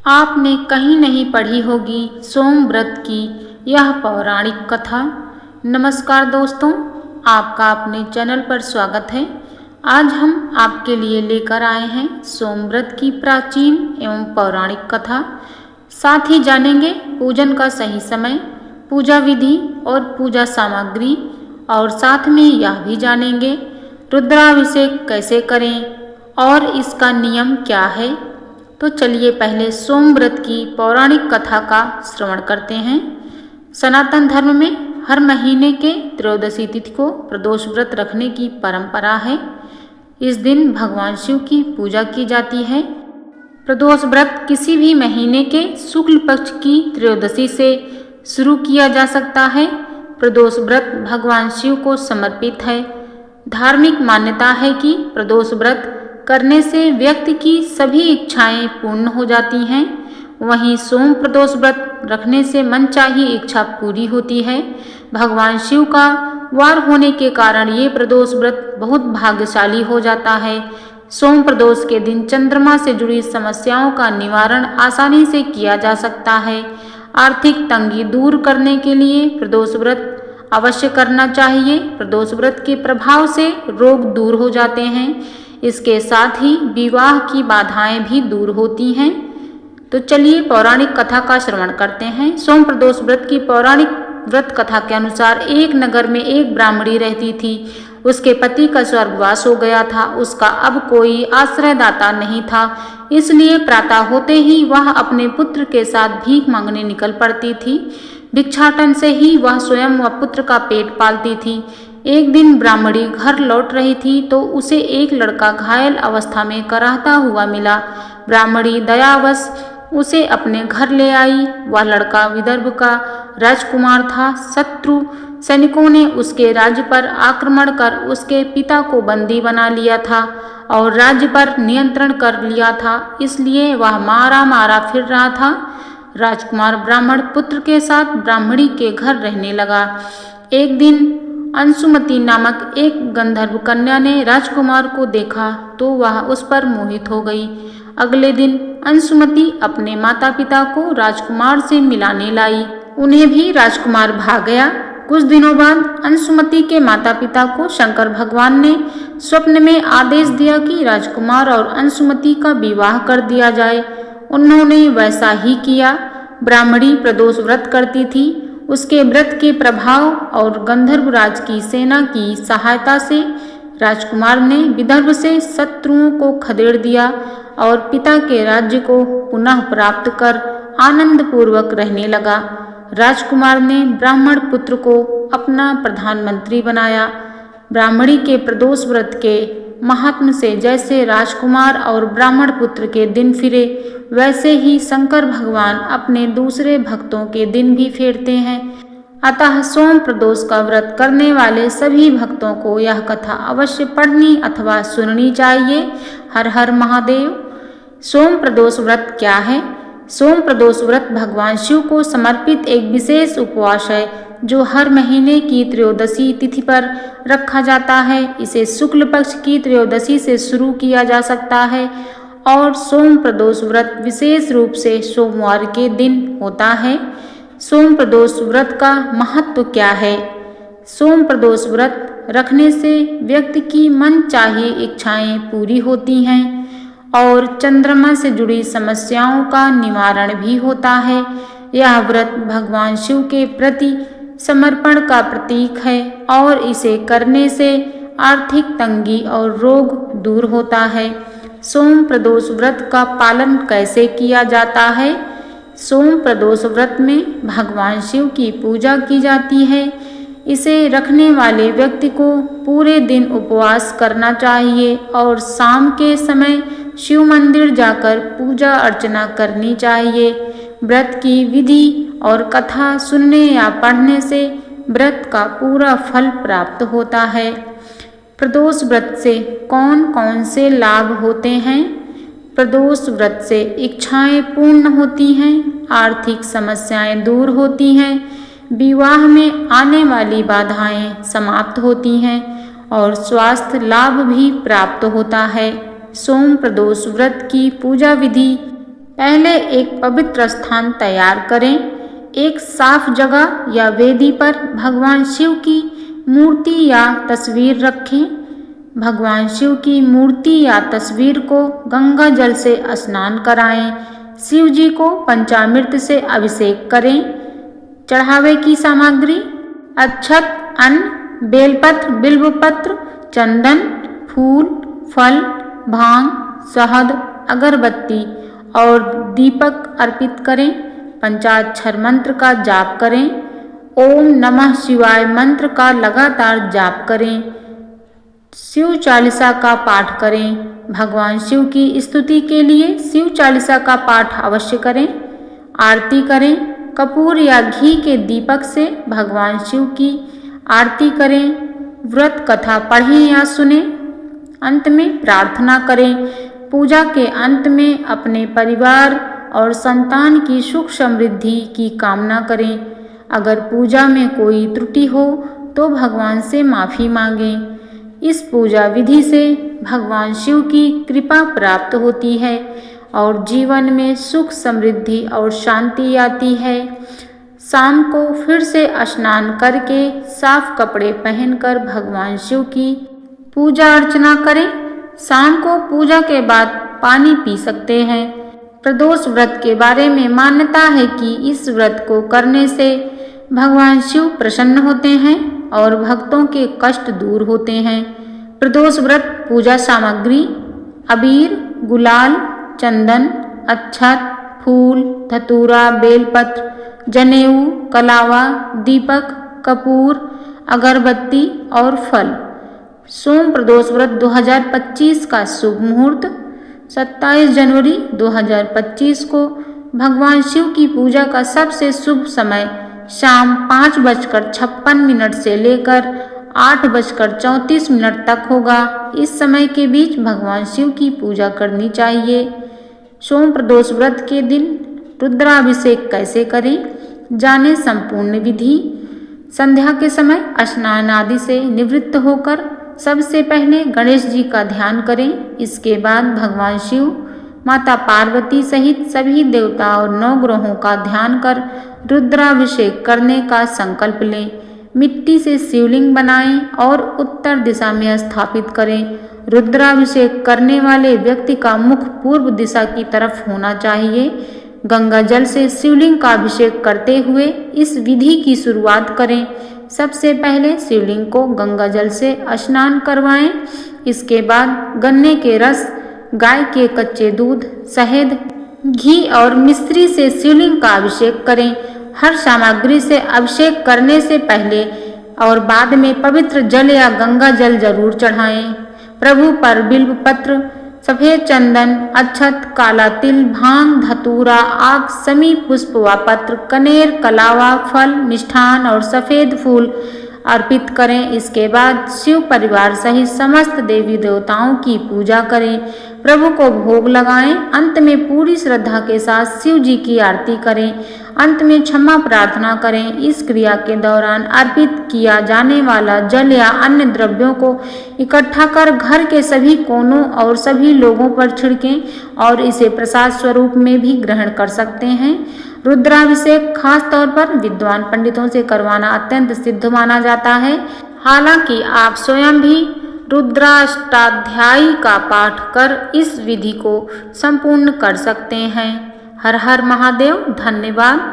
आपने कहीं नहीं पढ़ी होगी सोम व्रत की यह पौराणिक कथा। नमस्कार दोस्तों, आपका अपने चैनल पर स्वागत है। आज हम आपके लिए लेकर आए हैं सोम व्रत की प्राचीन एवं पौराणिक कथा। साथ ही जानेंगे पूजन का सही समय, पूजा विधि और पूजा सामग्री, और साथ में यह भी जानेंगे रुद्राभिषेक कैसे करें और इसका नियम क्या है। तो चलिए पहले सोम व्रत की पौराणिक कथा का श्रवण करते हैं। सनातन धर्म में हर महीने के त्रयोदशी तिथि को प्रदोष व्रत रखने की परंपरा है। इस दिन भगवान शिव की पूजा की जाती है। प्रदोष व्रत किसी भी महीने के शुक्ल पक्ष की त्रयोदशी से शुरू किया जा सकता है। प्रदोष व्रत भगवान शिव को समर्पित है। धार्मिक मान्यता है कि प्रदोष व्रत करने से व्यक्ति की सभी इच्छाएं पूर्ण हो जाती हैं। वहीं सोम प्रदोष व्रत रखने से मनचाही इच्छा पूरी होती है। भगवान शिव का वार होने के कारण ये प्रदोष व्रत बहुत भाग्यशाली हो जाता है। सोम प्रदोष के दिन चंद्रमा से जुड़ी समस्याओं का निवारण आसानी से किया जा सकता है। आर्थिक तंगी दूर करने के लिए प्रदोष व्रत अवश्य करना चाहिए। प्रदोष व्रत के प्रभाव से रोग दूर हो जाते हैं। इसके साथ ही विवाह की बाधाएं भी दूर होती हैं। तो चलिए पौराणिक कथा का श्रवण करते हैं। सोम प्रदोष व्रत की पौराणिक व्रत कथा के अनुसार एक नगर में एक ब्राह्मणी रहती थी। उसके पति का स्वर्गवास हो गया था। उसका अब कोई आश्रयदाता नहीं था, इसलिए प्रातः होते ही वह अपने पुत्र के साथ भीख मांगने निकल पड़ती थी। भिक्षाटन से ही वह स्वयं व पुत्र का पेट पालती थी। एक दिन ब्राह्मणी घर लौट रही थी तो उसे एक लड़का घायल अवस्था में कराहता हुआ मिला। ब्राह्मणी दयावश उसे अपने घर ले आई। वह लड़का विदर्भ का राजकुमार था। शत्रु सैनिकों ने उसके राज्य पर आक्रमण कर उसके पिता को बंदी बना लिया था और राज्य पर नियंत्रण कर लिया था, इसलिए वह मारा मारा फिर रहा था। राजकुमार ब्राह्मण पुत्र के साथ ब्राह्मणी के घर रहने लगा। एक दिन अंशुमति नामक एक गंधर्व कन्या ने राजकुमार को देखा तो वह उस पर मोहित हो गई। अगले दिन अंशुमति अपने माता पिता को राजकुमार से मिलाने लाई। उन्हें भी राजकुमार भा गया। कुछ दिनों बाद अंशुमति के माता पिता को शंकर भगवान ने स्वप्न में आदेश दिया कि राजकुमार और अंशुमति का विवाह कर दिया जाए। उन्होंने वैसा ही किया। ब्राह्मणी प्रदोष व्रत करती थी। उसके व्रत के प्रभाव और गंधर्वराज की सेना की सहायता से राजकुमार ने विदर्भ से शत्रुओं को खदेड़ दिया और पिता के राज्य को पुनः प्राप्त कर आनंद पूर्वक रहने लगा। राजकुमार ने ब्राह्मण पुत्र को अपना प्रधानमंत्री बनाया। ब्राह्मणी के प्रदोष व्रत के महात्म से जैसे राजकुमार और ब्राह्मण पुत्र के दिन फिरे, वैसे ही शंकर भगवान अपने दूसरे भक्तों के दिन भी फेरते हैं। अतः सोम प्रदोष का व्रत करने वाले सभी भक्तों को यह कथा अवश्य पढ़नी अथवा सुननी चाहिए। हर हर महादेव। सोम प्रदोष व्रत क्या है? सोम प्रदोष व्रत भगवान शिव को समर्पित एक विशेष उपवास है जो हर महीने की त्रयोदशी तिथि पर रखा जाता है। इसे शुक्ल पक्ष की त्रयोदशी से शुरू किया जा सकता है और सोम प्रदोष व्रत विशेष रूप से सोमवार के दिन होता है। सोम प्रदोष व्रत का महत्व क्या है? सोम प्रदोष व्रत रखने से व्यक्ति की मनचाही इच्छाएं पूरी होती हैं और चंद्रमा से जुड़ी समस्याओं का निवारण भी होता है। यह व्रत भगवान शिव के प्रति समर्पण का प्रतीक है और इसे करने से आर्थिक तंगी और रोग दूर होता है। सोम प्रदोष व्रत का पालन कैसे किया जाता है? सोम प्रदोष व्रत में भगवान शिव की पूजा की जाती है। इसे रखने वाले व्यक्ति को पूरे दिन उपवास करना चाहिए और शाम के समय शिव मंदिर जाकर पूजा अर्चना करनी चाहिए। व्रत की विधि और कथा सुनने या पढ़ने से व्रत का पूरा फल प्राप्त होता है। प्रदोष व्रत से कौन कौन से लाभ होते हैं? प्रदोष व्रत से इच्छाएं पूर्ण होती हैं, आर्थिक समस्याएं दूर होती हैं, विवाह में आने वाली बाधाएं समाप्त होती हैं और स्वास्थ्य लाभ भी प्राप्त होता है। सोम प्रदोष व्रत की पूजा विधि पहले एक पवित्र स्थान तैयार करें। एक साफ जगह या वेदी पर भगवान शिव की मूर्ति या तस्वीर रखें। भगवान शिव की मूर्ति या तस्वीर को गंगा जल से स्नान कराएं। शिव जी को पंचामृत से अभिषेक करें। चढ़ावे की सामग्री: अक्षत, अन्न, बेलपत्र, बिल्वपत्र, चंदन, फूल, फल, भांग, शहद, अगरबत्ती और दीपक अर्पित करें। पंचाक्षर मंत्र का जाप करें। ओम नमः शिवाय मंत्र का लगातार जाप करें। शिव चालीसा का पाठ करें। भगवान शिव की स्तुति के लिए शिव चालीसा का पाठ अवश्य करें। आरती करें। कपूर या घी के दीपक से भगवान शिव की आरती करें। व्रत कथा पढ़ें या सुनें। अंत में प्रार्थना करें। पूजा के अंत में अपने परिवार और संतान की सुख समृद्धि की कामना करें। अगर पूजा में कोई त्रुटि हो तो भगवान से माफ़ी मांगें। इस पूजा विधि से भगवान शिव की कृपा प्राप्त होती है और जीवन में सुख समृद्धि और शांति आती है। शाम को फिर से स्नान करके साफ कपड़े पहनकर भगवान शिव की पूजा अर्चना करें। शाम को पूजा के बाद पानी पी सकते हैं। प्रदोष व्रत के बारे में मान्यता है कि इस व्रत को करने से भगवान शिव प्रसन्न होते हैं और भक्तों के कष्ट दूर होते हैं। प्रदोष व्रत पूजा सामग्री: अबीर, गुलाल, चंदन, अक्षत, फूल, धतूरा, बेलपत्र, जनेऊ, कलावा, दीपक, कपूर, अगरबत्ती और फल। सोम प्रदोष व्रत 2025 का शुभ मुहूर्त 27 जनवरी 2025 को भगवान शिव की पूजा का सबसे शुभ समय शाम 5:56 से लेकर 8:34 तक होगा। इस समय के बीच भगवान शिव की पूजा करनी चाहिए। सोम प्रदोष व्रत के दिन रुद्राभिषेक कैसे करें, जानें संपूर्ण विधि। संध्या के समय स्नान आदि से निवृत्त होकर सबसे पहले गणेश जी का ध्यान करें। इसके बाद भगवान शिव, माता पार्वती सहित सभी देवता और नवग्रहों का ध्यान कर रुद्राभिषेक करने का संकल्प लें। मिट्टी से शिवलिंग बनाएं और उत्तर दिशा में स्थापित करें। रुद्राभिषेक करने वाले व्यक्ति का मुख पूर्व दिशा की तरफ होना चाहिए। गंगा जल से शिवलिंग का अभिषेक करते हुए इस विधि की शुरुआत करें। सबसे पहले शिवलिंग को गंगा जल से स्नान करवाएं। इसके बाद गन्ने के रस, गाय के कच्चे दूध, शहद, घी और मिश्री से शिवलिंग का अभिषेक करें। हर सामग्री से अभिषेक करने से पहले और बाद में पवित्र जल या गंगा जल जरूर चढ़ाएं। प्रभु पर बिल्व पत्र, सफेद चंदन, अक्षत, काला तिल, भांग, धतूरा, आक, समी पुष्प व पत्र, कनेर, कलावा, फल, मिष्ठान और सफेद फूल अर्पित करें। इसके बाद शिव परिवार सहित समस्त देवी देवताओं की पूजा करें। प्रभु को भोग लगाएं। अंत में पूरी श्रद्धा के साथ शिव जी की आरती करें। अंत में क्षमा प्रार्थना करें। इस क्रिया के दौरान अर्पित किया जाने वाला जल या अन्य द्रव्यों को इकट्ठा कर घर के सभी कोनों और सभी लोगों पर छिड़कें और इसे प्रसाद स्वरूप में भी ग्रहण कर सकते हैं। रुद्राभिषेक खास तौर पर विद्वान पंडितों से करवाना अत्यंत सिद्ध माना जाता है। हालांकि आप स्वयं भी रुद्राष्टाध्यायी का पाठ कर इस विधि को संपूर्ण कर सकते हैं। हर हर महादेव। धन्यवाद।